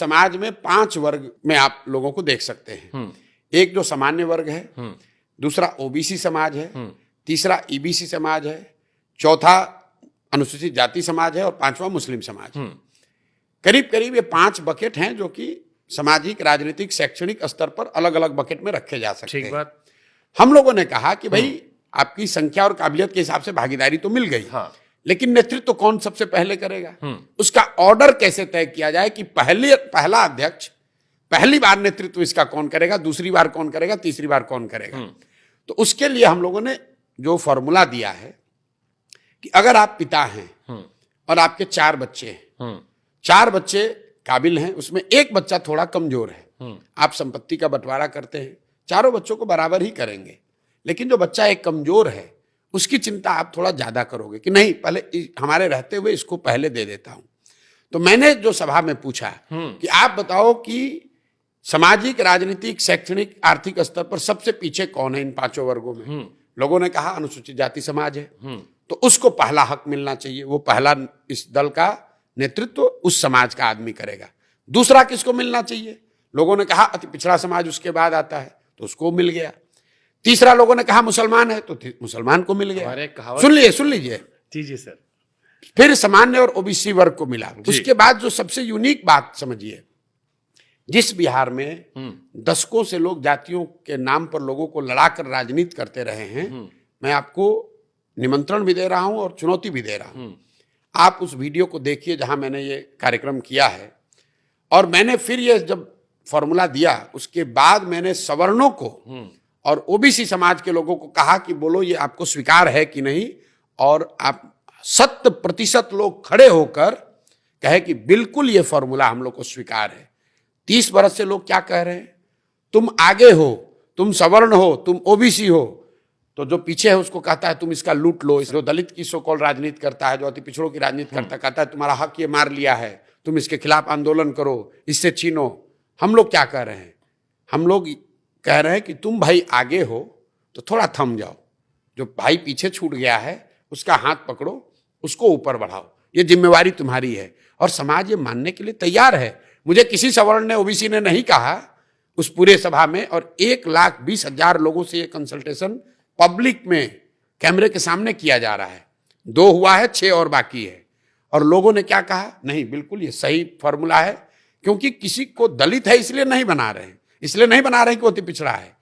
समाज में 5 वर्ग में आप लोगों को देख सकते हैं। एक जो सामान्य वर्ग है, दूसरा ओबीसी समाज है, तीसरा ईबीसी समाज है, चौथा अनुसूचित जाति समाज है और पांचवा मुस्लिम समाज है। करीब करीब ये 5 बकेट हैं जो कि सामाजिक, राजनीतिक, शैक्षणिक स्तर पर अलग अलग बकेट में रखे जा सकते हैं। ठीक बात। हम लोगों ने कहा कि भाई आपकी संख्या और काबिलियत के हिसाब से भागीदारी तो मिल गई, लेकिन नेतृत्व तो कौन सबसे पहले करेगा, उसका ऑर्डर कैसे तय किया जाए कि पहला अध्यक्ष पहली बार नेतृत्व इसका कौन करेगा, दूसरी बार कौन करेगा, तीसरी बार कौन करेगा। तो उसके लिए हम लोगों ने जो फॉर्मूला दिया है कि अगर आप पिता हैं और आपके 4 बच्चे हैं, 4 बच्चे काबिल हैं, उसमें एक बच्चा थोड़ा कमजोर है, आप संपत्ति का बंटवारा करते हैं, चारों बच्चों को बराबर ही करेंगे, लेकिन जो बच्चा एक कमजोर है उसकी चिंता आप थोड़ा ज्यादा करोगे कि नहीं पहले हमारे रहते हुए इसको पहले दे देता हूं। तो मैंने जो सभा में पूछा कि आप बताओ कि सामाजिक, राजनीतिक, शैक्षणिक, आर्थिक स्तर पर सबसे पीछे कौन है इन 5 वर्गों में। लोगों ने कहा अनुसूचित जाति समाज है, तो उसको पहला हक मिलना चाहिए, वो पहला इस दल का नेतृत्व उस समाज का आदमी करेगा। दूसरा किसको मिलना चाहिए, लोगों ने कहा अति पिछड़ा समाज उसके बाद आता है, तो उसको मिल गया। तीसरा लोगों ने कहा मुसलमान है, तो मुसलमान को मिल गया। सुन लीजिए जी सर। फिर सामान्य और ओबीसी वर्ग को मिला। उसके बाद जो सबसे यूनिक बात समझिए, जिस बिहार में दशकों से लोग जातियों के नाम पर लोगों को लड़ाकर राजनीति करते रहे हैं, मैं आपको निमंत्रण भी दे रहा हूं और चुनौती भी दे रहा हूं। आप उस वीडियो को देखिए जहां मैंने ये कार्यक्रम किया है, और मैंने फिर ये जब फॉर्मूला दिया उसके बाद मैंने सवर्णों को और ओबीसी समाज के लोगों को कहा कि बोलो ये आपको स्वीकार है कि नहीं, और आप 100% लोग खड़े होकर कहे कि बिल्कुल ये फॉर्मूला हम लोग को स्वीकार है। 30 बरस से लोग क्या कह रहे हैं, तुम आगे हो, तुम सवर्ण हो, तुम ओबीसी हो, तो जो पीछे है उसको कहता है तुम इसका लूट लो। जो दलित की सो कॉल राजनीति करता है, जो अति पिछड़ों की राजनीति करता है, कहता है तुम्हारा हक ये मार लिया है, तुम इसके खिलाफ आंदोलन करो, इससे छीनो। हम लोग क्या कह रहे हैं, हम लोग कह रहे हैं कि तुम भाई आगे हो तो थोड़ा थम जाओ, जो भाई पीछे छूट गया है उसका हाथ पकड़ो, उसको ऊपर बढ़ाओ, ये जिम्मेवारी तुम्हारी है। और समाज ये मानने के लिए तैयार है। मुझे किसी सवर्ण ने, ओबीसी ने नहीं कहा उस पूरे सभा में, और 1,20,000 लोगों से ये कंसल्टेशन पब्लिक में कैमरे के सामने किया जा रहा है। 2 हुआ है, 6 और बाकी है। और लोगों ने क्या कहा, नहीं बिल्कुल ये सही फॉर्मूला है, क्योंकि किसी को दलित है इसलिए नहीं बना रहे हैं, इसलिए नहीं बना रहे कि वो अति पिछड़ा है।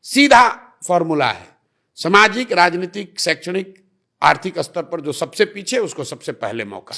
सीधा फॉर्मूला है, सामाजिक, राजनीतिक, शैक्षणिक, आर्थिक स्तर पर जो सबसे पीछे उसको सबसे पहले मौका।